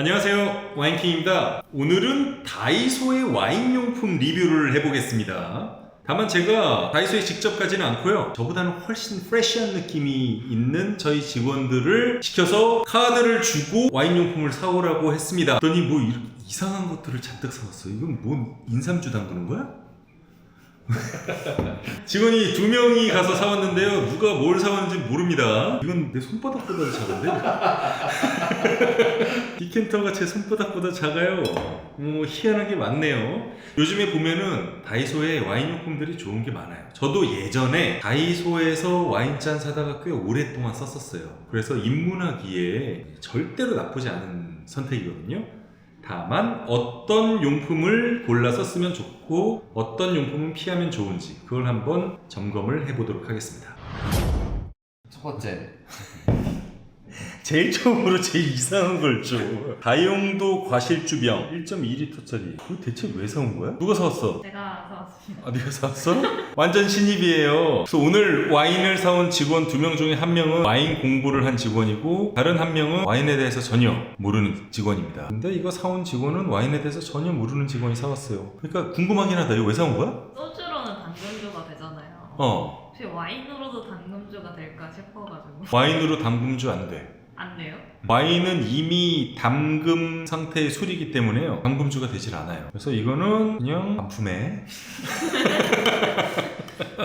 안녕하세요, 와인킹입니다. 오늘은 다이소의 와인용품 리뷰를 해보겠습니다. 다만 제가 다이소에 직접 가지는 않고요, 저보다는 훨씬 프레시한 느낌이 있는 저희 직원들을 시켜서 카드를 주고 와인용품을 사오라고 했습니다. 그랬더니 뭐 이렇게 이상한 것들을 잔뜩 사왔어요. 이건 뭔 인삼주 담그는 거야? 직원이 2명이 가서 사왔는데요, 누가 뭘 사왔는지 모릅니다. 이건 내 손바닥보다 작은데? 디켄터가 제 손바닥보다 작아요. 희한하게 많네요. 요즘에 보면은 다이소에 와인용품들이 좋은 게 많아요. 저도 예전에 다이소에서 와인잔 사다가 꽤 오랫동안 썼었어요. 그래서 입문하기에 절대로 나쁘지 않은 선택이거든요. 다만 어떤 용품을 골라서 쓰면 좋고 어떤 용품은 피하면 좋은지, 그걸 한번 점검을 해보도록 하겠습니다. 첫 번째, 제일 처음으로 제일 이상한 걸 줘. 다용도 과실주병 1.2L짜리. 그거 대체 왜 사온 거야? 누가 사왔어? 제가 사왔습니다. 아, 네가 사왔어? 완전 신입이에요. 그래서 오늘 와인을 사온 직원 2명 중에 1명은 와인 공부를 한 직원이고, 다른 1명은 와인에 대해서 전혀 모르는 직원입니다. 근데 이거 사온 직원은 와인에 대해서 전혀 모르는 직원이 사왔어요. 그러니까 궁금하긴 하다. 이거 왜 사온 거야? 소주로는 당금주가 되잖아요. 혹시 와인으로도 당금주가 될까 싶어가지고. 와인으로 담금주 안 돼. 안 돼요? 와인은 이미 담금 상태의 술이기 때문에요, 담금주가 되질 않아요. 그래서 이거는 그냥 반품해.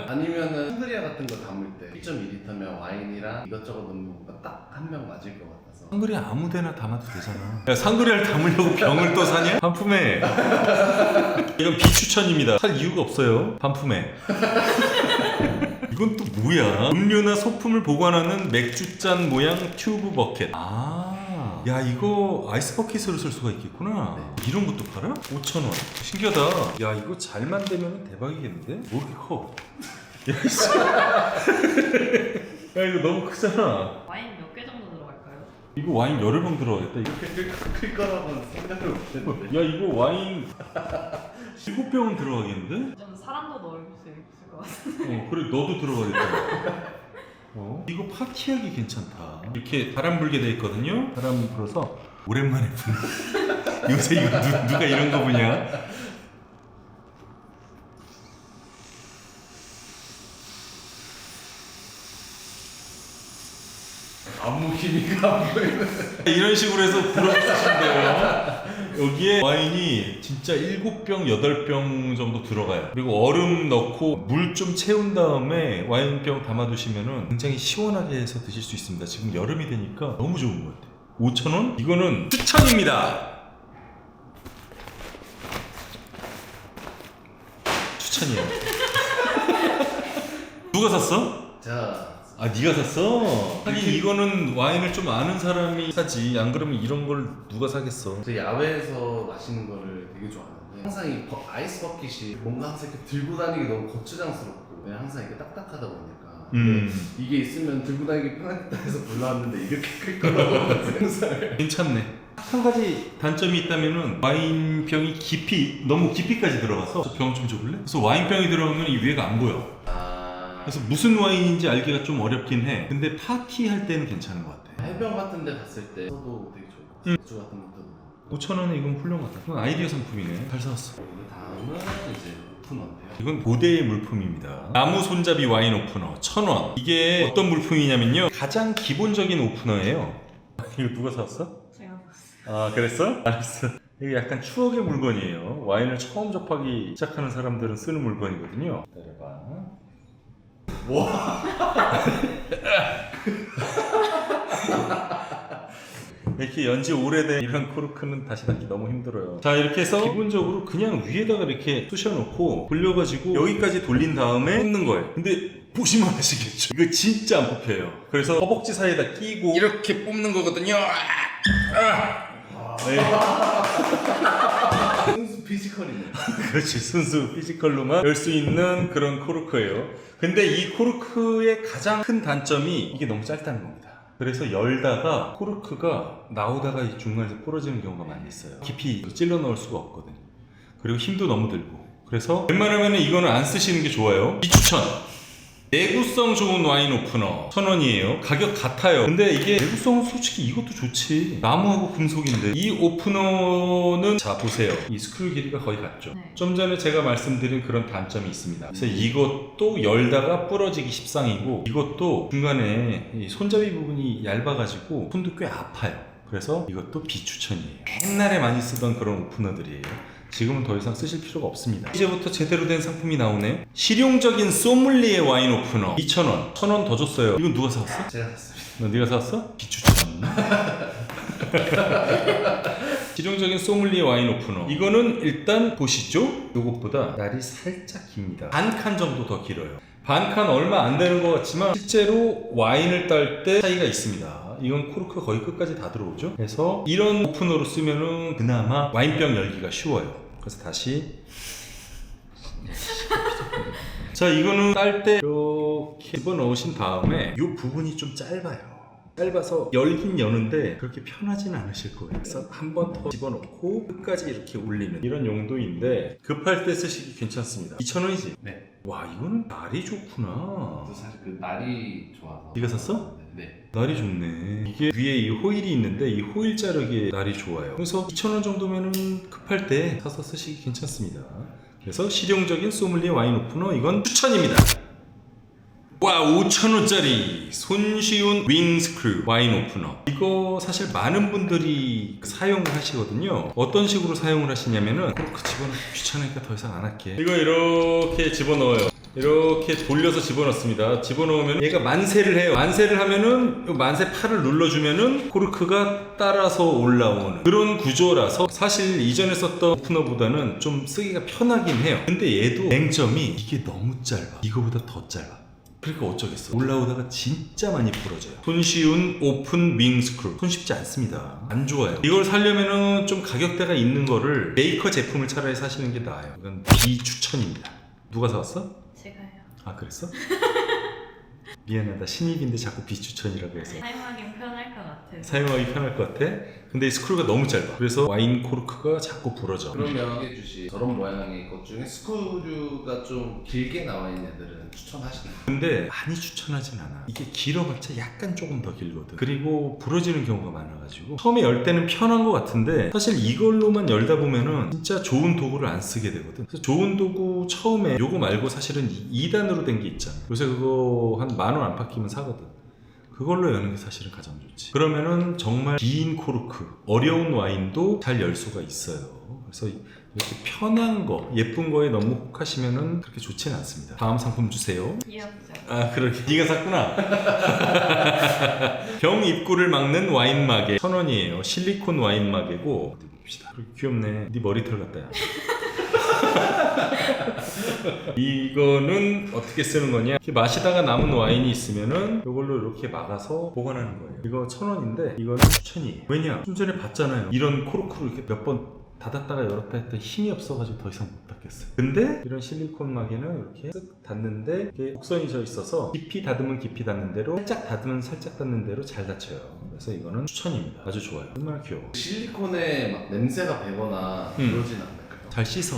아니면은 샹그리아 같은 거 담을 때 1.2L면 와인이랑 이것저것 넣는 거 딱 한 명 맞을 것 같아서. 상그리 아무 데나 담아도 되잖아. 야, 상그리를 담으려고 병을 또 사냐? 반품해. 이건 비추천입니다. 살 이유가 없어요. 반품해. 이건 또 뭐야? 음료나 소품을 보관하는 맥주잔 모양 튜브 버켓. 아, 야, 이거 아이스 버킷으로 쓸 수가 있겠구나. 네. 이런 것도 팔아? 5,000원. 신기하다. 야, 이거 잘 만들면 대박이겠는데? 뭐 이렇게 커? 야, 이씨. 야, 이거 너무 크잖아. 와인 몇 개 정도 들어갈까요? 이거 와인 여러 병 들어가겠다. 이렇게 클 거라고는 생각을 못했는데. 야, 이거 와인 7병은 들어가겠는데? 좀 사람도 넣을 수 있을 것 같아요. 그래, 너도 들어가겠다. 이거 파티하기 괜찮다. 이렇게 바람 불게 돼 있거든요. 바람 불어서 오랜만에 부는. 요새 이거 누가 이런 거 보냐? 아무 기미가 안 보이는. 이런 식으로 해서 불어주신대요. 여기에 와인이 진짜 7병, 8병 정도 들어가요. 그리고 얼음 넣고 물 좀 채운 다음에 와인병 담아두시면 굉장히 시원하게 해서 드실 수 있습니다. 지금 여름이 되니까 너무 좋은 것 같아요. 5,000원? 이거는 추천입니다. 추천이에요. 누가 샀어? 자, 아, 네가 샀어? 하긴 이거는 와인을 좀 아는 사람이 사지. 안 그러면 이런 걸 누가 사겠어? 저 야외에서 마시는 거를 되게 좋아하는데 항상 이 아이스 버킷이 뭔가 항상 이렇게 들고 다니기 너무 거추장스럽고 그냥 항상 이렇게 딱딱하다 보니까 이게 있으면 들고 다니기 편하겠다 해서 골라왔는데 이렇게 클 거라고 생각을. 괜찮네. 한 가지 단점이 있다면은 와인병이 너무 깊이까지 들어가서 병 좀 줘볼래? 그래서 와인병이 들어가면 이 위에가 안 보여. 그래서 무슨 와인인지 알기가 좀 어렵긴 해. 근데 파티할 때는 괜찮은 것 같아. 해변 같은 데 갔을 때 써도 되게 좋을 것 같아요. 맥주 같은 것도. 5,000원에 이건 훌륭하다. 이건 아이디어 상품이네. 잘 사왔어. 그리고 다음은 이제 오픈어인데요. 이건 고대의 물품입니다. 나무 손잡이 와인 오프너 1,000원. 이게 어떤 물품이냐면요, 가장 기본적인 오프너예요. 이거 누가 사왔어? 제가 아, 그랬어? 알았어. 이게 약간 추억의 물건이에요. 와인을 처음 접하기 시작하는 사람들은 쓰는 물건이거든요. 기다려봐. 이렇게 연지 오래된 이런 코르크는 다시 닫기 너무 힘들어요. 자, 이렇게 해서 기본적으로 그냥 위에다가 이렇게 쑤셔놓고 돌려가지고 여기까지 돌린 다음에 뽑는 거예요. 근데 보시면 아시겠죠? 이거 진짜 안 뽑혀요. 그래서 허벅지 사이에다 끼고 이렇게 뽑는 거거든요. 네. 순수 피지컬이네. 그렇지, 순수 피지컬로만 열 수 있는 그런 코르크예요. 근데 이 코르크의 가장 큰 단점이 이게 너무 짧다는 겁니다. 그래서 열다가 코르크가 나오다가 이 중간에서 부러지는 경우가 많이 있어요. 깊이 찔러 넣을 수가 없거든. 그리고 힘도 너무 들고. 그래서 웬만하면 이거는 안 쓰시는 게 좋아요. 비추천. 내구성 좋은 와인 오프너 1,000원이에요. 가격 같아요. 근데 이게 내구성은 솔직히 이것도 좋지. 나무하고 금속인데. 이 오프너는 자 보세요. 이 스크류 길이가 거의 같죠. 네. 좀 전에 제가 말씀드린 그런 단점이 있습니다. 그래서 이것도 열다가 부러지기 십상이고, 이것도 중간에 이 손잡이 부분이 얇아가지고 손도 꽤 아파요. 그래서 이것도 비추천이에요. 옛날에 많이 쓰던 그런 오프너들이에요. 지금은 더 이상 쓰실 필요가 없습니다. 이제부터 제대로 된 상품이 나오네. 실용적인 소믈리에 와인 오프너 2,000원. 1,000원 더 줬어요. 이건 누가 사왔어? 제가 샀습니다. 너 네가 사왔어? 비추천. 실용적인 소믈리에 와인 오프너. 이거는 일단 보시죠. 요것보다 날이 살짝 깁니다. 반 칸 정도 더 길어요. 반 칸 얼마 안 되는 것 같지만 실제로 와인을 딸 때 차이가 있습니다. 이건 코르크 거의 끝까지 다 들어오죠. 그래서 이런 오프너로 쓰면은 그나마 와인병 열기가 쉬워요. 그래서 다시 자, 이거는 딸 때 이렇게 집어넣으신 다음에 이 부분이 좀 짧아요. 짧아서 열긴 여는데 그렇게 편하진 않으실 거예요. 그래서 한 번 더 집어넣고 끝까지 이렇게 올리는 이런 용도인데 급할 때 쓰시기 괜찮습니다. 2,000원이지? 네. 와, 이거는 날이 좋구나. 또 사실 그 날이 좋아서. 네가 샀어? 네. 날이 좋네. 이게 위에 이 호일이 있는데 이 호일 자르기에 날이 좋아요. 그래서 2,000원 정도면은 급할 때 사서 쓰시기 괜찮습니다. 그래서 실용적인 소믈리에 와인 오프너 이건 추천입니다. 와, 5,000원짜리 손쉬운 윙 스크류 와인 오프너. 이거 사실 많은 분들이 사용을 하시거든요. 어떤 식으로 사용을 하시냐면은 코르크 집어넣기 귀찮으니까 더 이상 안 할게. 이거 이렇게 집어넣어요. 이렇게 돌려서 집어넣습니다. 집어넣으면 얘가 만세를 해요. 만세를 하면은 이 만세 팔을 눌러주면은 코르크가 따라서 올라오는 그런 구조라서 사실 이전에 썼던 오프너보다는 좀 쓰기가 편하긴 해요. 근데 얘도 맹점이 이게 너무 짧아. 이거보다 더 짧아. 그러니까 어쩌겠어. 올라오다가 진짜 많이 부러져요. 손쉬운 오픈 윙 스크류. 손쉽지 않습니다. 안 좋아요. 이걸 사려면은 좀 가격대가 있는 거를 메이커 제품을 차라리 사시는 게 나아요. 이건 비추천입니다. 누가 사왔어? 제가요. 아, 그랬어? 미안하다. 신입인데 자꾸 비추천이라고 해서 사용하기 편할 것 같아요. 사용하기 편할 것 같아? 근데 이 스크류가 너무 짧아. 그래서 와인 코르크가 자꾸 부러져. 그러면 해주시 저런 모양의 것 중에 스크류가 좀 길게 나와 있는 애들은 추천하시나요? 근데 많이 추천하진 않아. 이게 길어봤자 약간 조금 더 길거든. 그리고 부러지는 경우가 많아가지고 처음에 열 때는 편한 것 같은데 사실 이걸로만 열다 보면은 진짜 좋은 도구를 안 쓰게 되거든. 그래서 좋은 도구 처음에 요거 말고 사실은 2단으로 된 게 있잖아. 요새 그거 한 10,000원 안팎이면 사거든. 그걸로 여는 게 사실은 가장 좋지. 그러면은 정말 긴 코르크, 어려운 와인도 잘 열 수가 있어요. 그래서 이렇게 편한 거, 예쁜 거에 너무 혹하시면은 그렇게 좋지는 않습니다. 다음 상품 주세요. 귀엽죠. 아, 그렇게 네가 샀구나. 병 입구를 막는 와인 마개 1,000원이에요. 실리콘 와인 마개고 어디 봅시다. 그렇게 귀엽네. 네 머리털 같다야. 이거는 어떻게 쓰는 거냐? 이렇게 마시다가 남은 와인이 있으면은 이걸로 이렇게 막아서 보관하는 거예요. 이거 1,000원인데 이거는 추천이에요. 왜냐? 좀 전에 봤잖아요. 이런 코르크로 이렇게 몇 번 닫았다가 열었다 했더니 힘이 없어가지고 더 이상 못 닫겠어요. 근데 이런 실리콘 마개는 이렇게 쓱 닫는데 이게 곡선이 져 있어서 깊이 닫으면 깊이 닫는 대로 살짝 닫으면 살짝 닫는 대로 잘 닫혀요. 그래서 이거는 추천입니다. 아주 좋아요. 얼마나 귀여워. 실리콘에 막 냄새가 배거나 그러진 않을까요? 잘 씻어.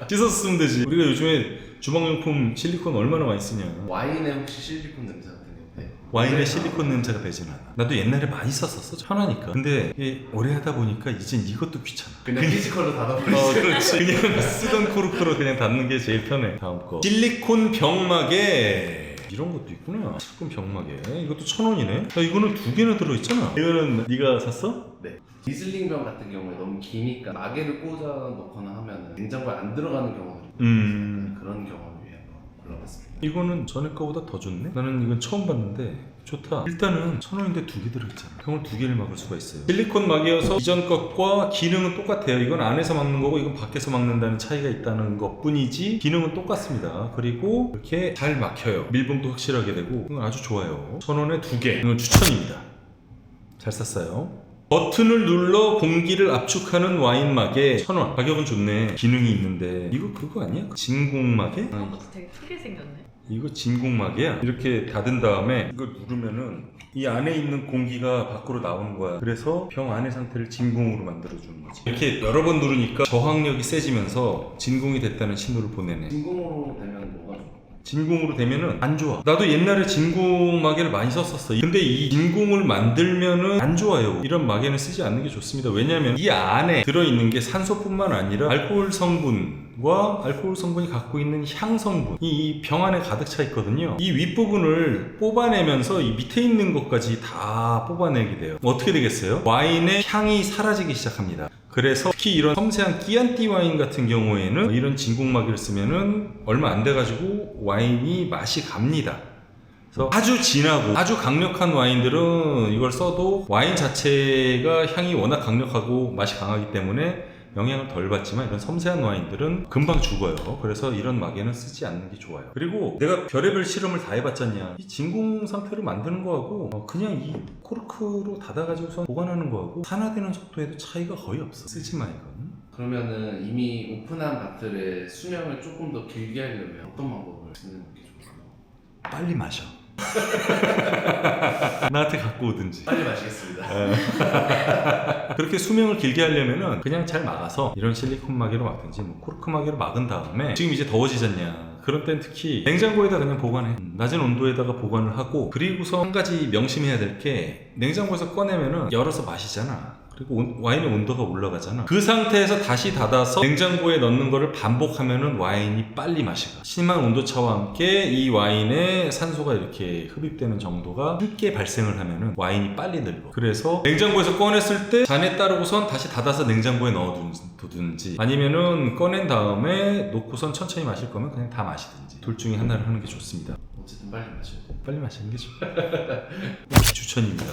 씻어서 쓰면 되지. 우리가 요즘에 주방용품 실리콘 얼마나 많이 쓰냐. 와인에 혹시 실리콘 냄새 같은 게 배요? 와인에 실리콘 냄새가 배진 않아. 나도 옛날에 많이 썼었어. 편하니까. 근데 이게 오래 하다 보니까 이젠 이것도 귀찮아. 그냥 피지컬로 닫아버리지. 그렇지. 그냥 쓰던 코르크로 그냥 닫는 게 제일 편해. 다음 거. 실리콘 병마개. 이런 것도 있구나. 실리콘 병마개. 이것도 1,000원이네. 야, 이거는 2개나 들어있잖아. 이거는 네가 샀어? 네. 리슬링병 같은 경우에 너무 기니까 마개를 꽂아 놓거나 하면 냉장고에 안 들어가는 경우들이 그런 경우를 위해 골라봤습니다. 이거는 전에 거보다 더 좋네? 나는 이건 처음 봤는데 좋다. 일단은 1,000원인데 2개 들어있잖아. 병을 2개를 막을 수가 있어요. 실리콘 마개여서 이전 것과 기능은 똑같아요. 이건 안에서 막는 거고 이건 밖에서 막는다는 차이가 있다는 것 뿐이지 기능은 똑같습니다. 그리고 이렇게 잘 막혀요. 밀봉도 확실하게 되고 이건 아주 좋아요. 1,000원에 2개. 이건 추천입니다. 잘 샀어요. 버튼을 눌러 공기를 압축하는 와인막에 1,000원. 가격은 좋네. 기능이 있는데 이거 그거 아니야? 진공막에? 그것도 되게 크게 생겼네. 이거 진공막이야. 이렇게 닫은 다음에 이걸 누르면은 이 안에 있는 공기가 밖으로 나오는 거야. 그래서 병 안의 상태를 진공으로 만들어주는 거지. 이렇게 여러 번 누르니까 저항력이 세지면서 진공이 됐다는 신호를 보내네. 진공으로 되면 뭐가 좋아? 진공으로 되면은 안 좋아. 나도 옛날에 진공 마개를 많이 썼었어. 근데 이 진공을 만들면은 안 좋아요. 이런 마개는 쓰지 않는 게 좋습니다. 왜냐면 이 안에 들어있는 게 산소뿐만 아니라 알코올 성분과 알코올 성분이 갖고 있는 향 성분, 이 병 안에 가득 차 있거든요. 이 윗부분을 뽑아내면서 이 밑에 있는 것까지 다 뽑아내게 돼요. 어떻게 되겠어요? 와인의 향이 사라지기 시작합니다. 그래서 특히 이런 섬세한 끼안띠 와인 같은 경우에는 이런 진공막이를 쓰면은 얼마 안 돼가지고 와인이 맛이 갑니다. 그래서 아주 진하고 아주 강력한 와인들은 이걸 써도 와인 자체가 향이 워낙 강력하고 맛이 강하기 때문에 영향을 덜 받지만 이런 섬세한 와인들은 금방 죽어요. 그래서 이런 마개는 쓰지 않는 게 좋아요. 그리고 내가 별의별 실험을 다 해봤잖냐. 이 진공 상태로 만드는 거하고 그냥 이 코르크로 닫아가지고서 보관하는 거하고 산화되는 속도에도 차이가 거의 없어. 쓰지 마 이건. 그러면은 이미 오픈한 바틀의 수명을 조금 더 길게 하려면 어떤 방법을 쓰는 게 좋을까요? 빨리 마셔. 나한테 갖고 오든지. 빨리 마시겠습니다. 그렇게 수명을 길게 하려면은 그냥 잘 막아서 이런 실리콘 마개로 막든지 뭐 코르크 마개로 막은 다음에 지금 이제 더워지잖냐. 그런 땐 특히 냉장고에다 그냥 보관해. 낮은 온도에다가 보관을 하고 그리고서 한 가지 명심해야 될 게 냉장고에서 꺼내면은 열어서 마시잖아. 그리고 와인의 온도가 올라가잖아. 그 상태에서 다시 닫아서 냉장고에 넣는 거를 반복하면은 와인이 빨리 마시가. 심한 온도차와 함께 이 와인에 산소가 이렇게 흡입되는 정도가 함께 발생을 하면은 와인이 빨리 늙어. 그래서 냉장고에서 꺼냈을 때 잔에 따르고선 다시 닫아서 냉장고에 넣어두든지 아니면은 꺼낸 다음에 놓고선 천천히 마실 거면 그냥 다 마시든지 둘 중에 하나를 하는 게 좋습니다. 어쨌든 빨리 마셔야 돼. 빨리 마시는 게 좋아. 추천입니다.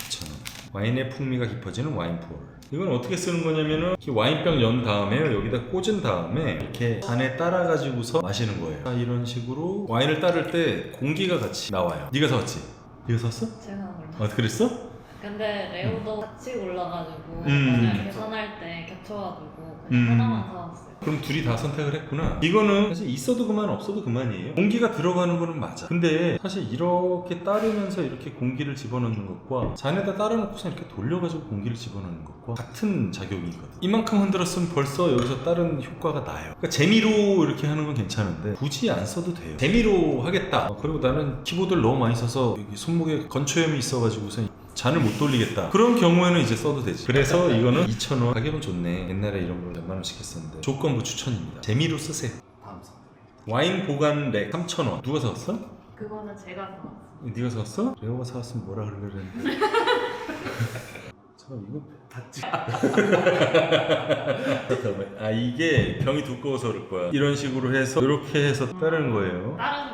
추천. 와인의 풍미가 깊어지는 와인포를. 이건 어떻게 쓰는 거냐면은 이렇게 와인병 연 다음에 여기다 꽂은 다음에 이렇게 잔에 따라 가지고서 마시는 거예요. 자, 이런 식으로 와인을 따를 때 공기가 같이 나와요. 네가 사왔지? 네가 사왔어? 제가 얼마? 그랬어? 근데 레오도 같이 올라가지고 음. 그냥 계산할 때 겹쳐가지고 그냥 하나만 사왔어요. 그럼 둘이 다 선택을 했구나. 이거는 사실 있어도 그만 없어도 그만이에요. 공기가 들어가는 거는 맞아. 근데 사실 이렇게 따르면서 이렇게 공기를 집어넣는 것과 잔에다 따라놓고서 이렇게 돌려가지고 공기를 집어넣는 것과 같은 작용이거든. 이만큼 흔들었으면 벌써 여기서 다른 효과가 나요. 그러니까 재미로 이렇게 하는 건 괜찮은데 굳이 안 써도 돼요. 재미로 하겠다. 그리고 나는 키보드를 너무 많이 써서 여기 손목에 건초염이 있어가지고서 잔을 못 돌리겠다. 그런 경우에는 이제 써도 되지. 그래서 이거는 2,000원. 가격은 좋네. 옛날에 이런 걸 몇만 원씩 했었는데 조건부 추천입니다. 재미로 쓰세요. 다음 선. 와인 보관 렉 3,000원. 누가 사왔어? 그거는 제가 사왔어요. 네가 사왔어? 레오가 사왔으면 뭐라 그러려는데. 잠깐 이거 닫지. 아 이게 병이 두꺼워서 그럴 거야. 이런 식으로 해서 이렇게 해서 따르는 거예요. 다른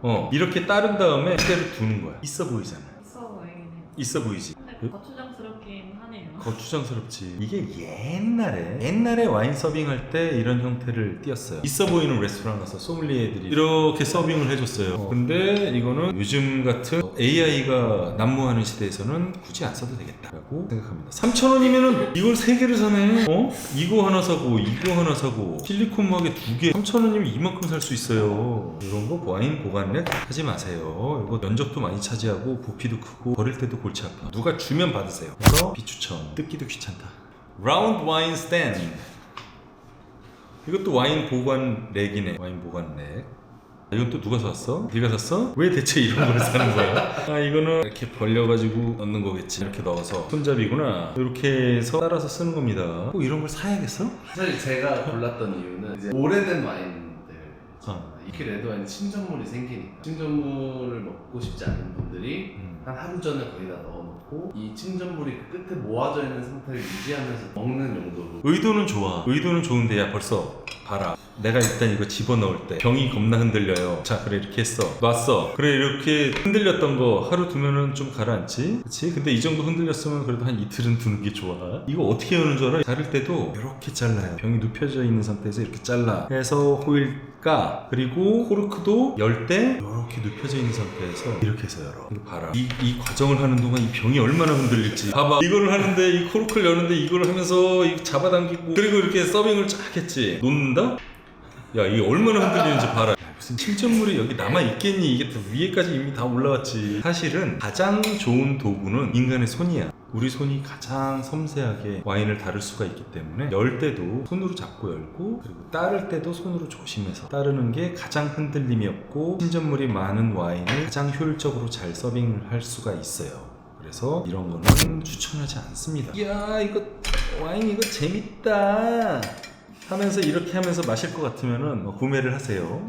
거예요? 이렇게 따른 다음에 그대로 두는 거야. 있어 보이잖아. 있어 보이긴 해요. 있어 보이지? 근데 거추장스럽긴 하네요. 거추장스럽지. 이게 옛날에 와인 서빙할 때 이런 형태를 띄었어요. 있어 보이는 레스토랑 가서 소믈리에들이 이렇게 서빙을 해줬어요. 근데 이거는 요즘 같은 AI가 난무하는 시대에서는 굳이 안 써도 되겠다라고 생각합니다. 3,000원이면은 이걸 3개를 사네. 이거 하나 사고 이거 하나 사고 실리콘 막에 2개 3,000원이면 이만큼 살 수 있어요. 이런 거 와인 보관렉 하지 마세요. 이거 면적도 많이 차지하고 부피도 크고 버릴 때도 골치 아파. 누가 주면 받으세요. 그래서 비추천. 뜯기도 귀찮다. 라운드 와인 스탠드. 이것도 와인 보관 렉이네. 와인 보관 렉. 이건 또 누가 샀어? 네가 샀어? 왜 대체 이런 걸 사는 거야? 아 이거는 이렇게 벌려가지고 넣는 거겠지. 이렇게 넣어서 손잡이구나. 이렇게 해서 따라서 쓰는 겁니다. 꼭 이런 걸 사야겠어? 사실 제가 골랐던 이유는 이제 오래된 와인들 이렇게 레드 와인 침전물이 생기니까 침전물을 먹고 싶지 않은 분들이 한 하루 전에 거기다 넣어놓고 이 침전물이 그 끝에 모아져 있는 상태를 유지하면서 먹는 용도로. 의도는 좋아. 의도는 좋은데 야 벌써 봐라. 내가 일단 이거 집어넣을 때 병이 겁나 흔들려요. 자 그래 이렇게 했어. 놨어. 그래 이렇게 흔들렸던 거 하루 두면은 좀 가라앉지? 그치? 근데 이 정도 흔들렸으면 그래도 한 이틀은 두는 게 좋아. 이거 어떻게 여는 줄 알아? 자를 때도 이렇게 잘라요. 병이 눕혀져 있는 상태에서 이렇게 잘라. 해서 호일 까. 그리고 코르크도 열 때 이렇게 눕혀져 있는 상태에서 이렇게 해서 열어. 이거 봐라. 이 과정을 하는 동안 이 병이 얼마나 흔들릴지. 봐봐, 이거를 하는데 이 코르크를 여는데 이걸 하면서 이거 잡아당기고 그리고 이렇게 서빙을 쫙 했지. 놓는다? 야, 이게 얼마나 흔들리는지 봐라. 야, 무슨 실전물이 여기 남아있겠니? 이게 또 위에까지 이미 다 올라왔지. 사실은 가장 좋은 도구는 인간의 손이야. 우리 손이 가장 섬세하게 와인을 다룰 수가 있기 때문에 열 때도 손으로 잡고 열고, 그리고 따를 때도 손으로 조심해서 따르는 게 가장 흔들림이 없고 신전물이 많은 와인을 가장 효율적으로 잘 서빙할 수가 있어요. 그래서 이런 거는 추천하지 않습니다. 이야, 이거 와인 이거 재밌다 하면서 이렇게 하면서 마실 것 같으면은 구매를 하세요.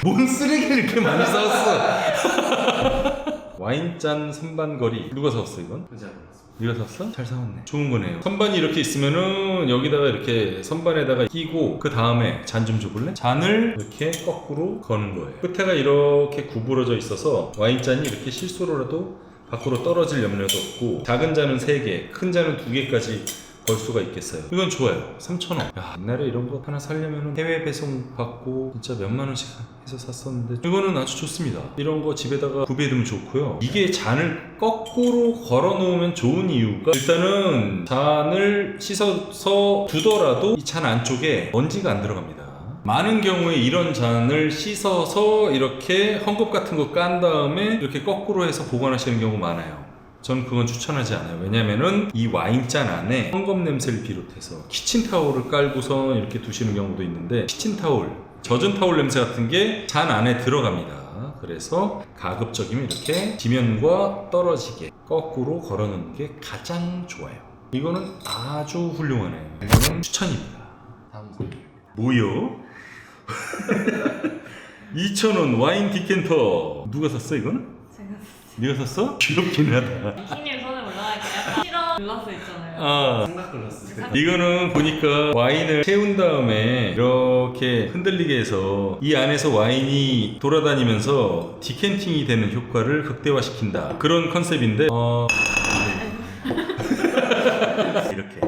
뭔 쓰레기를 이렇게 많이 사왔어. 와인잔 선반거리 누가 샀어 이건? 잘 몰랐습니다. 네가 샀어? 잘 사왔네. 좋은 거네요. 선반이 이렇게 있으면은 여기다가 이렇게 선반에다가 끼고 그 다음에 잔 좀 줘볼래? 잔을 이렇게 거꾸로 거는 거예요. 끝에가 이렇게 구부러져 있어서 와인잔이 이렇게 실수로라도 밖으로 떨어질 염려도 없고, 작은 잔은 3개, 큰 잔은 2개까지 걸 수가 있겠어요. 이건 좋아요. 3,000원. 야, 옛날에 이런 거 하나 사려면 해외 배송 받고 진짜 몇만 원씩 해서 샀었는데 이거는 아주 좋습니다. 이런 거 집에다가 구비해두면 좋고요. 이게 잔을 거꾸로 걸어 놓으면 좋은 이유가, 일단은 잔을 씻어서 두더라도 이 잔 안쪽에 먼지가 안 들어갑니다. 많은 경우에 이런 잔을 씻어서 이렇게 헝겊 같은 거 깐 다음에 이렇게 거꾸로 해서 보관하시는 경우 많아요. 전 그건 추천하지 않아요. 왜냐면은 이 와인잔 안에 헝겊 냄새를 비롯해서 키친타올을 깔고서 이렇게 두시는 경우도 있는데, 키친타올, 젖은 타올 냄새 같은 게 잔 안에 들어갑니다. 그래서 가급적이면 이렇게 지면과 떨어지게 거꾸로 걸어놓는 게 가장 좋아요. 이거는 아주 훌륭하네요. 이거는 추천입니다. 다음 소리. 뭐요? 2,000원 와인 디켄터. 누가 샀어 이건? 제가 네가 샀어? 귀엽긴 하다. 이키님 손에 올라가니까 약간 실험 글라스 있잖아요. 아, 생각 글라스. 이거는 보니까 와인을 채운 다음에 이렇게 흔들리게 해서 이 안에서 와인이 돌아다니면서 디켄팅이 되는 효과를 극대화시킨다, 그런 컨셉인데 이렇게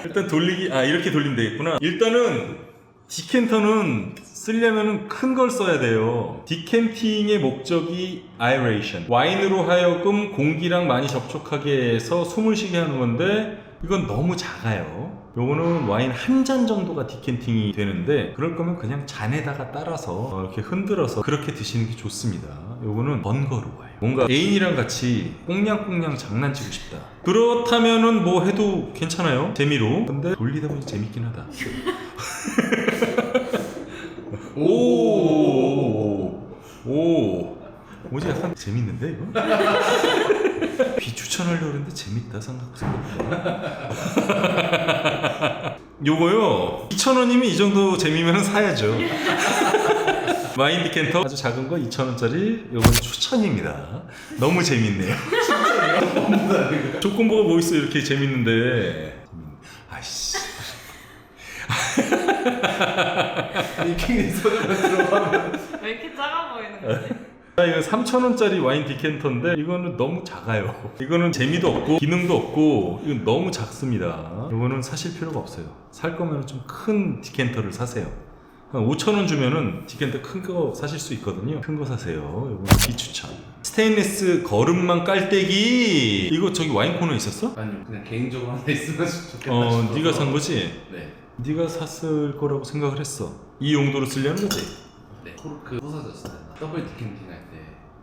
일단 돌리기, 이렇게 돌리면 되겠구나. 일단은 디켄터는 쓰려면 큰 걸 써야 돼요. 디켄팅의 목적이 아에레이션, 와인으로 하여금 공기랑 많이 접촉하게 해서 숨을 쉬게 하는 건데 이건 너무 작아요. 요거는 와인 한 잔 정도가 디켄팅이 되는데, 그럴 거면 그냥 잔에다가 따라서 이렇게 흔들어서 그렇게 드시는 게 좋습니다. 요거는 번거로워요. 뭔가 애인이랑 같이 꽁냥꽁냥 장난치고 싶다, 그렇다면은 뭐 해도 괜찮아요, 재미로. 근데 돌리다 보니 재밌긴 하다. 뭐지, 약간 재밌는데 이거? 비추천하려고 했는데 재밌다, 생각보다. 요거요 2,000원이면 이 정도 재미면 사야죠. 와인 디켄터 아주 작은 거 2,000원짜리, 요건 추천입니다. 너무 재밌네요. 조건부가 뭐 있어 이렇게 재밌는데. 아이씨. 이킹이 손에만 들어가면 왜 이렇게 작아 보이는 거지? 이거 3,000원짜리 와인 디켄터인데 이거는 너무 작아요. 이거는 재미도 없고 기능도 없고 이건 너무 작습니다. 이거는 사실 필요가 없어요. 살 거면 좀 큰 디켄터를 사세요. 한 5,000원 주면은 디켄터 큰 거 사실 수 있거든요. 큰 거 사세요. 이거는 비추천. 스테인리스 거름망 깔때기, 이거 저기 와인 코너에 있었어? 아니요, 그냥 개인적으로 하나 있으면 좋겠다 싶어서. 네가 산 거지? 네. 네가 샀을 거라고 생각을 했어. 이 용도로 쓰려는 거지? 네. 코르크 부서졌을 때 더블 디켄팅 할 때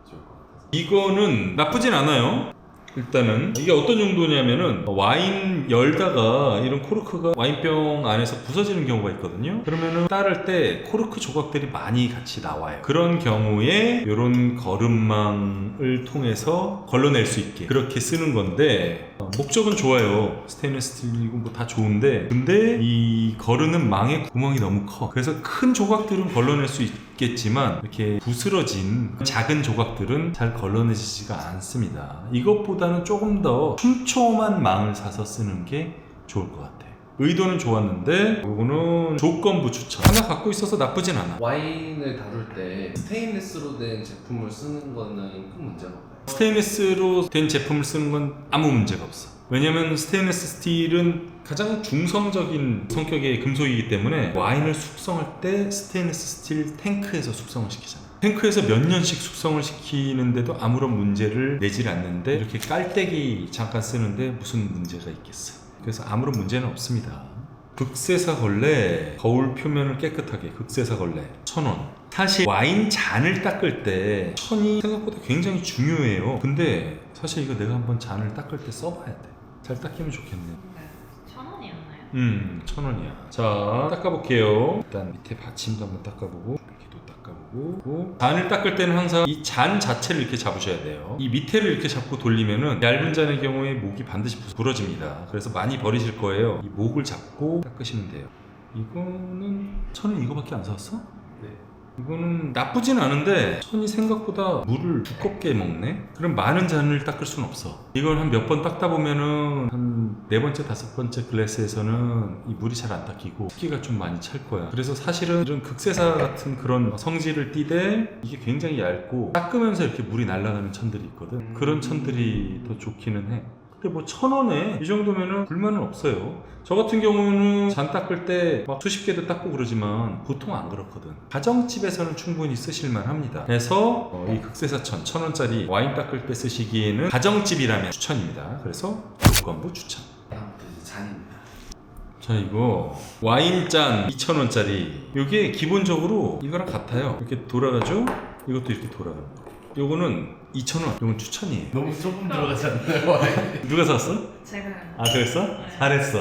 좋을 것 같아서. 이거는 나쁘진 않아요. 일단은 이게 어떤 용도냐면은 와인 열다가 이런 코르크가 와인병 안에서 부서지는 경우가 있거든요. 그러면은 따를 때 코르크 조각들이 많이 같이 나와요. 그런 경우에 이런 거름망을 통해서 걸러낼 수 있게 그렇게 쓰는 건데, 목적은 좋아요. 스테인리스 스틸이고 뭐 다 좋은데, 근데 이 거르는 망의 구멍이 너무 커. 그래서 큰 조각들은 걸러낼 수 있겠지만 이렇게 부스러진 작은 조각들은 잘 걸러내지가 않습니다. 이것보다는 조금 더 촘촘한 망을 사서 쓰는 게 좋을 것 같아. 의도는 좋았는데 이거는 조건부 추천. 하나 갖고 있어서 나쁘진 않아. 와인을 다룰 때 스테인리스로 된 제품을 쓰는 거는 큰 문제가 없나요? 스테인리스로 된 제품을 쓰는 건 아무 문제가 없어. 왜냐면 스테인리스 스틸은 가장 중성적인 성격의 금속이기 때문에 와인을 숙성할 때 스테인리스 스틸 탱크에서 숙성을 시키잖아. 탱크에서 몇 년씩 숙성을 시키는데도 아무런 문제를 내질 않는데 이렇게 깔때기 잠깐 쓰는데 무슨 문제가 있겠어. 그래서 아무런 문제는 없습니다. 극세사 걸레, 거울 표면을 깨끗하게 극세사 걸레 1,000원. 사실 와인 잔을 닦을 때 천이 생각보다 굉장히 중요해요. 근데 사실 이거 내가 한번 잔을 닦을 때 써봐야 돼. 잘 닦이면 좋겠네. 네. 1,000원이었나요? 1,000원이야. 자, 닦아볼게요. 일단 밑에 받침도 한번 닦아보고 여기도 닦아보고. 잔을 닦을 때는 항상 이 잔 자체를 이렇게 잡으셔야 돼요. 이 밑에를 이렇게 잡고 돌리면은 얇은 잔의 경우에 목이 반드시 부러집니다. 그래서 많이 버리실 거예요. 이 목을 잡고 닦으시면 돼요. 이거는 천은 이거밖에 안 사왔어? 네. 이거는 나쁘진 않은데 천이 생각보다 물을 두껍게 먹네? 그럼 많은 잔을 닦을 수는 없어. 이걸 한 몇 번 닦다 보면은 한 네 번째, 다섯 번째 글래스에서는 이 물이 잘 안 닦이고 습기가 좀 많이 찰 거야. 그래서 사실은 이런 극세사 같은 그런 성질을 띠되 이게 굉장히 얇고 닦으면서 이렇게 물이 날아가는 천들이 있거든. 그런 천들이 더 좋기는 해. 근데 뭐 1,000원에 이 정도면은 불만은 없어요. 저 같은 경우는 잔 닦을 때 막 수십 개도 닦고 그러지만 보통 안 그렇거든. 가정집에서는 충분히 쓰실만 합니다. 그래서 이 극세사천 1,000원짜리 와인 닦을 때 쓰시기에는 가정집이라면 추천입니다. 그래서 조건부 추천. 다음부터 이제 잔입니다. 자, 이거 와인잔 2,000원짜리 이게 기본적으로 이거랑 같아요. 이렇게 돌아가죠? 이것도 이렇게 돌아가는 거. 요거는 2,000원. 이건 추천이에요. 너무 조금 들어가지 않나요? 누가 샀어? 제가요. 아, 그랬어? 네. 잘했어.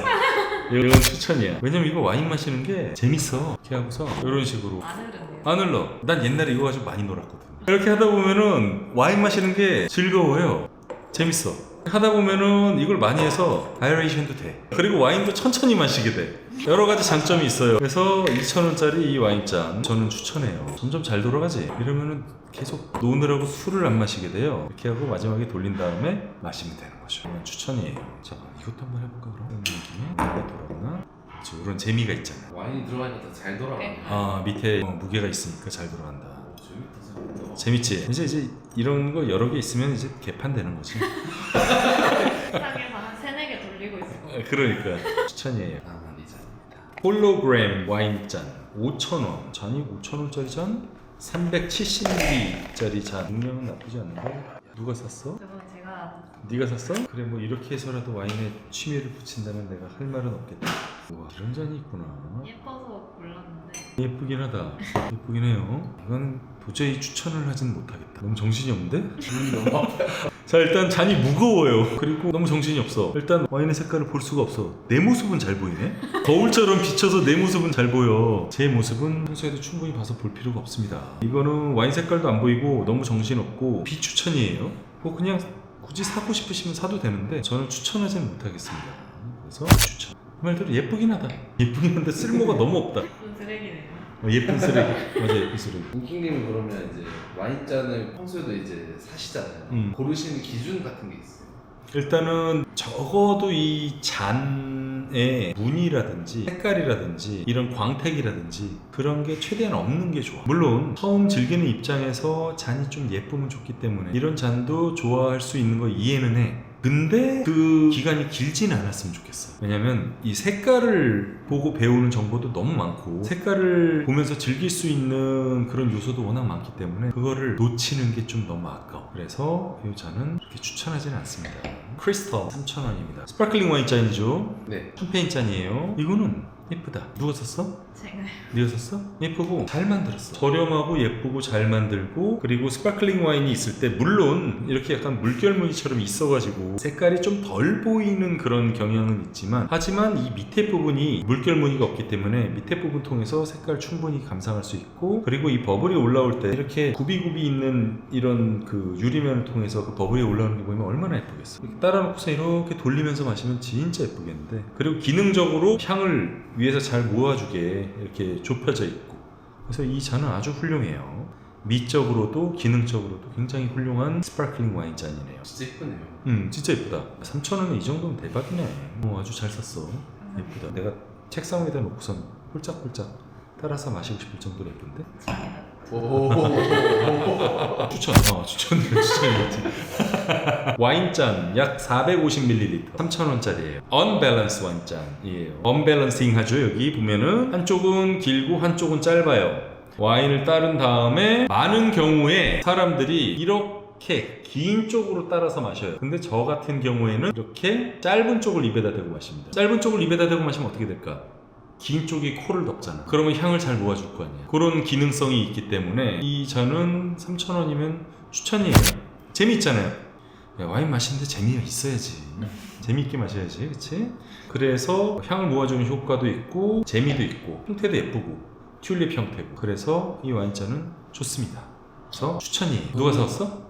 이건 추천이야. 왜냐면 이거 와인 마시는 게 재밌어. 이렇게 하고서 이런 식으로 안 흐르네요. 안 흘러. 난 옛날에 이거 가지고 많이 놀았거든. 이렇게 하다 보면은 와인 마시는 게 즐거워요. 재밌어. 하다 보면은 이걸 많이 해서 바이레이션도 돼. 그리고 와인도 천천히 마시게 돼. 여러 가지 장점이 있어요. 그래서 2,000원짜리 이 와인잔 저는 추천해요. 점점 잘 돌아가지. 이러면은 계속 노느라고 술을 안 마시게 돼요. 이렇게 하고 마지막에 돌린 다음에 마시면 되는 거죠. 이건 추천이에요. 자, 이것도 한번 해볼까 그럼? 뭐가 돌아오나? 그렇죠. 이런 재미가 있잖아. 와인이 들어가니까 더 잘 돌아가네. 아, 밑에 무게가 있으니까 잘 돌아간다. 오, 재밌다. 재밌지? 이제 이런 거 여러 개 있으면 이제 개판되는 거지. 식당에서 한 3-4개 돌리고 있어요. 그러니까 추천이에요. 다음은 이 잔입니다. 홀로그램 와인잔 5,000원. 잔이 5,000원짜리 잔? 370ml짜리 잔. 용량은 나쁘지 않은데 누가 샀어? 그건 제가 네가 샀어? 그래, 뭐 이렇게 해서라도 와인에 취미를 붙인다면 내가 할 말은 없겠다. 우와, 이런 잔이 있구나. 예뻐서 골랐는데 예쁘긴 하다. 예쁘긴 해요. 이건 도저히 추천을 하진 못하겠다. 너무 정신이 없는데? 눈이 너무 아파요. 자, 일단 잔이 무거워요. 그리고 너무 정신이 없어. 일단 와인의 색깔을 볼 수가 없어. 내 모습은 잘 보이네. 거울처럼 비춰서 내 모습은 잘 보여. 제 모습은 평소에도 충분히 봐서 볼 필요가 없습니다. 이거는 와인 색깔도 안 보이고 너무 정신없고 비추천이에요. 뭐 그냥 굳이 사고 싶으시면 사도 되는데 저는 추천하지는 못하겠습니다. 그래서 추천. 그 말대로 예쁘긴 하다. 예쁘긴 한데 쓸모가 너무 없다. 좀 쓰레기네요. 예쁜 쓰레기. 맞아, 예쁜 쓰레기. 웅킹님은 그러면 이제 와인잔을 평소에도 이제 사시잖아요. 고르시는 기준 같은 게 있어요? 일단은 적어도 이 잔의 무늬라든지 색깔이라든지 이런 광택이라든지 그런 게 최대한 없는 게 좋아. 물론 처음 즐기는 입장에서 잔이 좀 예쁘면 좋기 때문에 이런 잔도 좋아할 수 있는 거 이해는 해. 근데 그 기간이 길진 않았으면 좋겠어. 왜냐면 이 색깔을 보고 배우는 정보도 너무 많고 색깔을 보면서 즐길 수 있는 그런 요소도 워낙 많기 때문에 그거를 놓치는 게 좀 너무 아까워. 그래서 이 잔은 그렇게 추천하지는 않습니다. 크리스탈 3,000원입니다. 스파클링 와인 잔이죠. 네. 샴페인 잔이에요. 이거는 예쁘다. 누가 샀어? 제가요. 네가 샀어? 예쁘고 잘 만들었어. 저렴하고 예쁘고 잘 만들고 그리고 스파클링 와인이 있을 때 물론 이렇게 약간 물결무늬처럼 있어가지고 색깔이 좀 덜 보이는 그런 경향은 있지만 하지만 이 밑에 부분이 물결무늬가 없기 때문에 밑에 부분 통해서 색깔 충분히 감상할 수 있고 그리고 이 버블이 올라올 때 이렇게 굽이굽이 있는 이런 그 유리면을 통해서 그 버블이 올라오는 게 보이면 얼마나 예쁘겠어. 이렇게 따라놓고서 이렇게 돌리면서 마시면 진짜 예쁘겠는데 그리고 기능적으로 향을 위에서 잘 모아주게 이렇게 좁혀져 있고 그래서 이 잔은 아주 훌륭해요. 미적으로도 기능적으로도 굉장히 훌륭한 스파클링 와인 잔이네요. 진짜 예쁘네요. 진짜 예쁘다. 3,000원에 이 정도면 대박이네. 아주 잘 샀어. 예쁘다. 내가 책상 위에다 놓고선 홀짝홀짝 따라서 마시고 싶을 정도로 예쁜데? 오. 추천이겠지. 와인잔 약 450ml 3,000원짜리예요. 언밸런스 와인잔이에요. 언밸런싱 하죠. 여기 보면은 한쪽은 길고 한쪽은 짧아요. 와인을 따른 다음에 많은 경우에 사람들이 이렇게 긴 쪽으로 따라서 마셔요. 근데 저 같은 경우에는 이렇게 짧은 쪽을 입에다 대고 마십니다. 짧은 쪽을 입에다 대고 마시면 어떻게 될까? 긴 쪽이 코를 덮잖아. 그러면 향을 잘 모아줄 거 아니야. 그런 기능성이 있기 때문에 이 잔은 3,000원이면 추천이에요. 재미있잖아요. 야, 와인 마시는데 재미가 있어야지. 재미있게 마셔야지, 그치? 그래서 향을 모아주는 효과도 있고 재미도 있고 형태도 예쁘고 튤립 형태고 그래서 이 와인잔은 좋습니다. 그래서 추천이에요. 누가 사왔어? 제가요.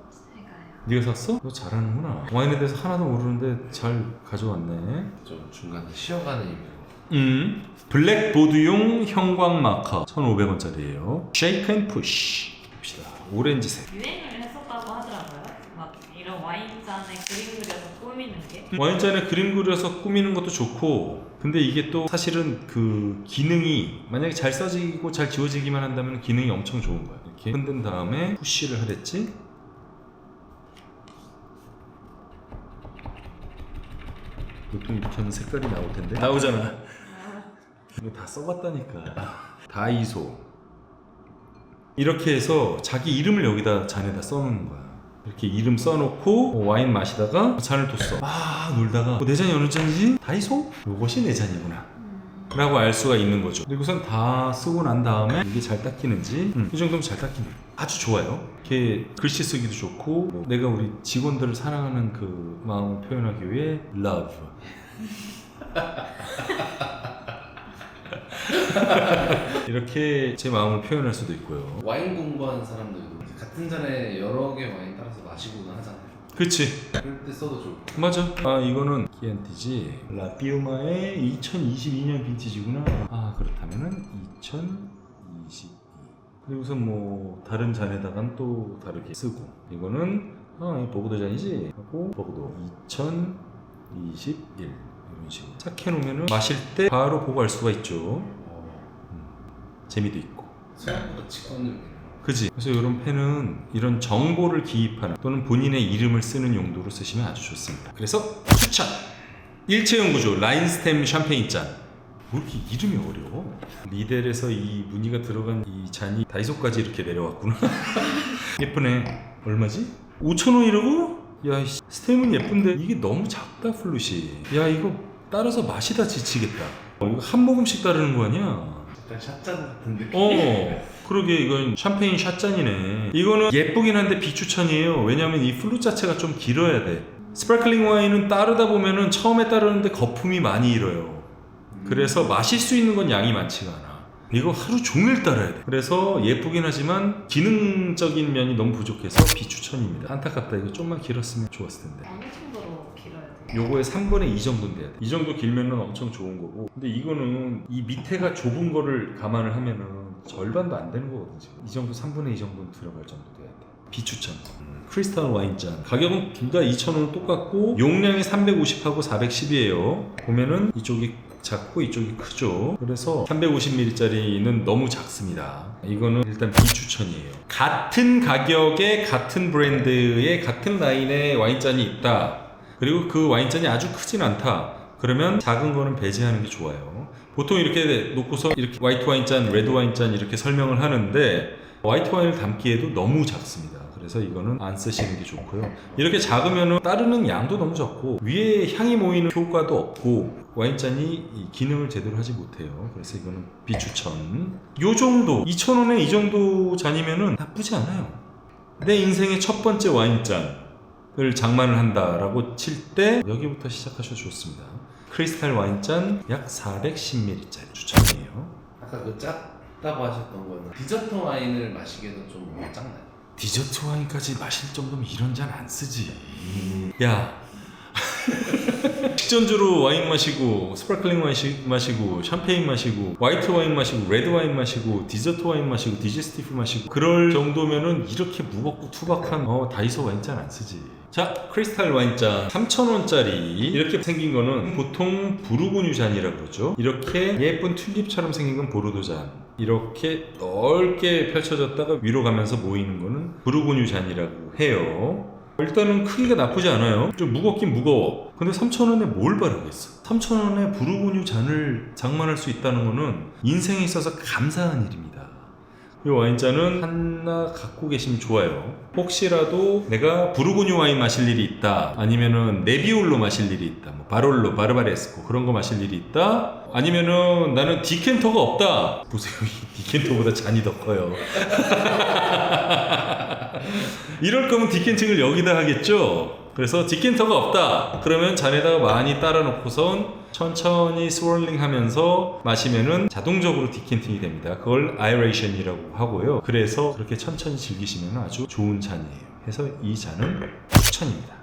네가 샀어? 너 잘하는구나. 와인에 대해서 하나도 모르는데 잘 가져왔네. 좀 중간에 쉬어가는 이유로. 블랙보드용 형광 마커 1,500원짜리예요. Shake and Push. 봅시다. 오렌지색. 유행을 했었다고 하더라고요. 막 이런 와인잔에 그림 그려서 꾸미는 게. 와인잔에 그림 그려서 꾸미는 것도 좋고 근데 이게 또 사실은 그 기능이 만약에 잘 써지고 잘 지워지기만 한다면 기능이 엄청 좋은 거야. 이렇게 흔든 다음에 푸시를 하랬지. 보통 이렇게 하면 색깔이 나올 텐데 나오잖아. 이거 다 써봤다니까. 다이소 이렇게 해서 자기 이름을 여기다 잔에다 써놓는 거야. 이렇게 이름 써놓고 와인 마시다가 잔을 뒀어. 막 놀다가 내 잔이 어느 잔이지? 다이소? 이것이 내 잔이구나 라고 알 수가 있는 거죠. 그리고 우선 다 쓰고 난 다음에 이게 잘 닦이는지 이 정도면 잘 닦이네. 아주 좋아요. 이렇게 글씨 쓰기도 좋고 뭐 내가 우리 직원들을 사랑하는 그 마음을 표현하기 위해 love 이렇게 제 마음을 표현할 수도 있고요. 와인 공부하는 사람들도 같은 잔에 여러 개 와인 따라서 마시고는 하잖아요. 그치? 그럴 때 써도 좋고. 맞아. 아 이거는 키안티지 라비오마의 2022년 빈티지구나. 아 그렇다면은 2022. 그리고선 뭐 다른 잔에다간 또 다르게 쓰고 이거는 이 버그도 잔이지 하고 버그도 2021 이런 식으로 딱 해놓으면은 마실 때 바로 보고 알 수가 있죠. 재미도 있고. 생각보다 직관적이네요. 그지? 그래서 이런 펜은 이런 정보를 기입하는 또는 본인의 이름을 쓰는 용도로 쓰시면 아주 좋습니다. 그래서 추천! 일체형 구조 라인스템 샴페인 잔. 왜 이렇게 이름이 어려워? 미델에서 이 무늬가 들어간 이 잔이 다이소까지 이렇게 내려왔구나. 예쁘네. 얼마지? 5,000원이라고? 야, 스템은 예쁜데 이게 너무 작다 플룻이. 야 이거 따라서 마시다 지치겠다. 이거 한 모금씩 따르는 거 아니야? 약간 샷잔 같은 느낌. 그러게 이건 샴페인 샷잔이네. 이거는 예쁘긴 한데 비추천이에요. 왜냐면 이 플룻 자체가 좀 길어야 돼. 스파클링 와인은 따르다 보면은 처음에 따르는데 거품이 많이 일어요. 그래서 마실 수 있는 건 양이 많지가 않아. 이거 하루 종일 따라야 돼. 그래서 예쁘긴 하지만 기능적인 면이 너무 부족해서 비추천입니다. 안타깝다. 이거 좀만 길었으면 좋았을 텐데. 어느 정도로 길어야 돼요? 요거의 3분의 2 정도는 돼야 돼. 이 정도 길면은 엄청 좋은 거고. 근데 이거는 이 밑에가 좁은 거를 감안을 하면은 절반도 안 되는 거거든 지금. 이 정도 3분의 2 정도는 들어갈 정도 돼야 돼. 비추천. 크리스탈 와인잔. 가격은 둘 다 2,000원 똑같고 용량이 350하고 410이에요. 보면은 이쪽이 작고 이쪽이 크죠. 그래서 350ml짜리는 너무 작습니다. 이거는 일단 비추천이에요. 같은 가격에 같은 브랜드의 같은 라인의 와인잔이 있다. 그리고 그 와인잔이 아주 크진 않다. 그러면 작은 거는 배제하는 게 좋아요. 보통 이렇게 놓고서 이렇게 화이트 와인잔, 레드 와인잔 이렇게 설명을 하는데 화이트 와인을 담기에도 너무 작습니다. 그래서 이거는 안 쓰시는 게 좋고요. 이렇게 작으면 따르는 양도 너무 적고 위에 향이 모이는 효과도 없고 와인잔이 이 기능을 제대로 하지 못해요. 그래서 이거는 비추천. 요 정도 2,000원에 이 정도 잔이면은 나쁘지 않아요. 내 인생의 첫 번째 와인잔을 장만을 한다라고 칠 때 여기부터 시작하셔도 좋습니다. 크리스탈 와인잔 약 410ml짜리 추천이에요. 아까 그 작다고 하셨던 거는 디저트 와인을 마시기에도 좀 작나요? 디저트 와인까지 마실 정도면 이런 잔 안 쓰지. 야 식전주로 와인 마시고 스파클링 와인 마시고 샴페인 마시고 화이트 와인 마시고 레드 와인 마시고 디저트 와인 마시고 디제스티브 마시고 그럴 정도면은 이렇게 무겁고 투박한 다이소 와인잔 안 쓰지. 자, 크리스탈 와인잔 3,000원짜리 이렇게 생긴 거는 보통 부르고뉴 잔이라고 그러죠. 이렇게 예쁜 튤립처럼 생긴 건 보르도 잔. 이렇게 넓게 펼쳐졌다가 위로 가면서 모이는 거는 부르고뉴 잔이라고 해요. 일단은 크기가 나쁘지 않아요. 좀 무겁긴 무거워. 근데 3,000원에 뭘 바르겠어. 3,000원에 부르고뉴 잔을 장만할 수 있다는 거는 인생에 있어서 감사한 일입니다. 이 와인잔은 하나 갖고 계시면 좋아요. 혹시라도 내가 부르고뉴 와인 마실 일이 있다, 아니면은 네비올로 마실 일이 있다, 뭐 바롤로, 바르바레스코 그런 거 마실 일이 있다, 아니면은 나는 디켄터가 없다. 보세요, 이 디켄터보다 잔이 더 커요. 이럴 거면 디켄팅을 여기다 하겠죠. 그래서 디켄터가 없다 그러면 잔에다가 많이 따라 놓고선 천천히 스월링 하면서 마시면은 자동적으로 디켄팅이 됩니다. 그걸 아이레이션이라고 하고요. 그래서 그렇게 천천히 즐기시면 아주 좋은 잔이에요. 그래서 이 잔은 추천입니다.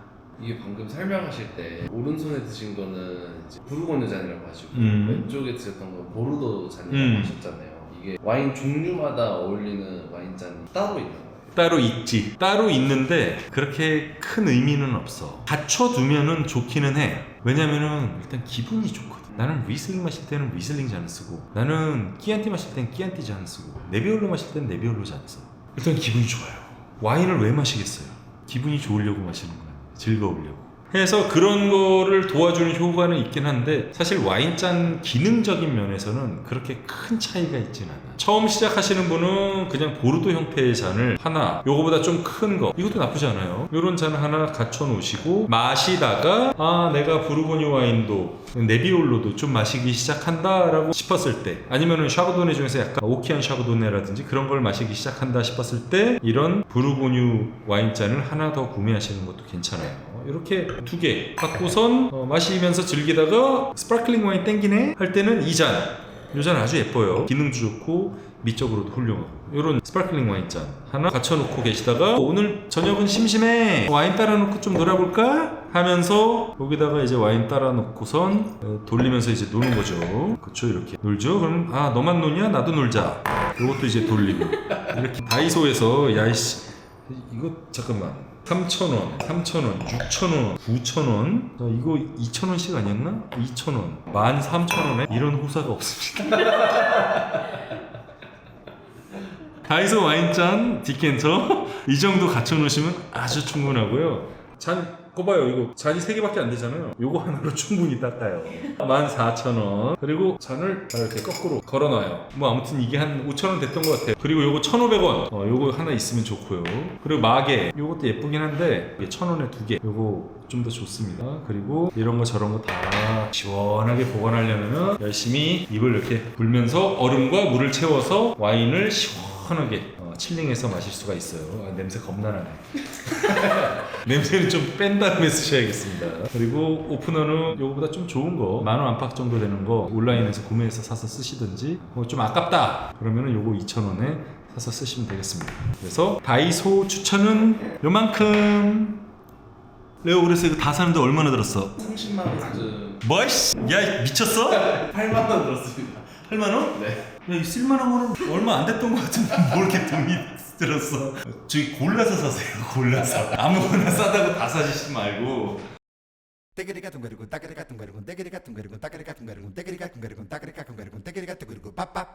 이게 방금 설명하실 때 오른손에 드신 거는 이제 부르고뉴 잔이라고 하시고 왼쪽에 드셨던 건 보르도 잔이라고 하셨잖아요. 이게 와인 종류마다 어울리는 와인잔이 따로 있는 거예요. 따로 있지. 따로 있는데 그렇게 큰 의미는 없어. 갖춰두면은 좋기는 해. 왜냐면은 일단 기분이 좋거든. 나는 리슬링 마실 때는 리슬링 잔을 쓰고, 나는 끼안티 마실 때는 끼안티 잔을 쓰고, 네비올로 마실 때는 네비올로 잔을 써. 일단 기분이 좋아요. 와인을 왜 마시겠어요? 기분이 좋으려고 마시는 거야. 즐거우려고. 해서 그런 거를 도와주는 효과는 있긴 한데, 사실 와인잔 기능적인 면에서는 그렇게 큰 차이가 있진 않아. 처음 시작하시는 분은 그냥 보르도 형태의 잔을 하나, 요거보다 좀 큰 거, 이것도 나쁘지 않아요. 요런 잔 하나 갖춰 놓으시고 마시다가 내가 부르고뉴 와인도 네비올로도 좀 마시기 시작한다 라고 싶었을 때, 아니면은 샤브도네 중에서 약간 오키안 샤브도네라든지 그런 걸 마시기 시작한다 싶었을 때 이런 부르고뉴 와인잔을 하나 더 구매하시는 것도 괜찮아요. 이렇게 두 개 갖고선 마시면서 즐기다가 스파클링 와인 땡기네 할 때는 이 잔, 이 잔 아주 예뻐요. 기능도 좋고 미적으로도 훌륭하고. 이런 스파클링 와인잔 하나 갖춰놓고 계시다가 오늘 저녁은 심심해, 와인 따라놓고 좀 놀아볼까 하면서 여기다가 이제 와인 따라놓고선 돌리면서 이제 노는 거죠. 그쵸, 이렇게 놀죠. 그럼 너만 노냐, 나도 놀자. 이것도 이제 돌리고. 이렇게 다이소에서 야이씨 이거 잠깐만 3,000원, 3,000원, 6,000원, 9,000원, 이거 2,000원씩 아니었나? 2,000원, 13,000원에 이런 호사가 없습니다. 다이소 와인잔 디켄터 이 정도 갖춰 놓으시면 아주 충분하고요. 잔 봐요. 이거 잔이 3개밖에 안 되잖아요. 요거 하나로 충분히 닦아요. 14,000원. 그리고 잔을 이렇게 거꾸로 걸어놔요. 뭐 아무튼 이게 한 5,000원 됐던 것 같아요. 그리고 요거 1,500원. 요거 하나 있으면 좋고요. 그리고 마개. 요것도 예쁘긴 한데 이게 1,000원에 2개. 요거 좀 더 좋습니다. 그리고 이런 거 저런 거 다 시원하게 보관하려면 열심히 입을 이렇게 불면서 얼음과 물을 채워서 와인을 시원하게 칠링해서 마실 수가 있어요. 냄새 겁나 나네. 냄새는 좀 뺀 다음에 쓰셔야겠습니다. 그리고 오프너는 요거보다 좀 좋은 거 10,000원 안팎 정도 되는 거 온라인에서 구매해서 사서 쓰시든지, 좀 아깝다 그러면은 요거 2,000원에 사서 쓰시면 되겠습니다. 그래서 다이소 추천은 요만큼. 레오, 그래서 이거 다 사는데 얼마나 들었어? 30만 원쯤. 뭐이씨? 야, 미쳤어? 8만 원 들었습니다. 8만원? 네. 야, 이 쓸만한 거는 얼마 안 됐던 것 같은데 뭘 이렇게 돈이 들었어? 저기 골라서 사세요. 골라서. 아무거나 싸다고 다 사시지 말고. Tequerica tunguerico, taquerica tunguerico, tequerica tunguerico, taquerica tunguerico, tequerica tunguerico, taquerica tunguerico, tequerica tunguerico, pap pap.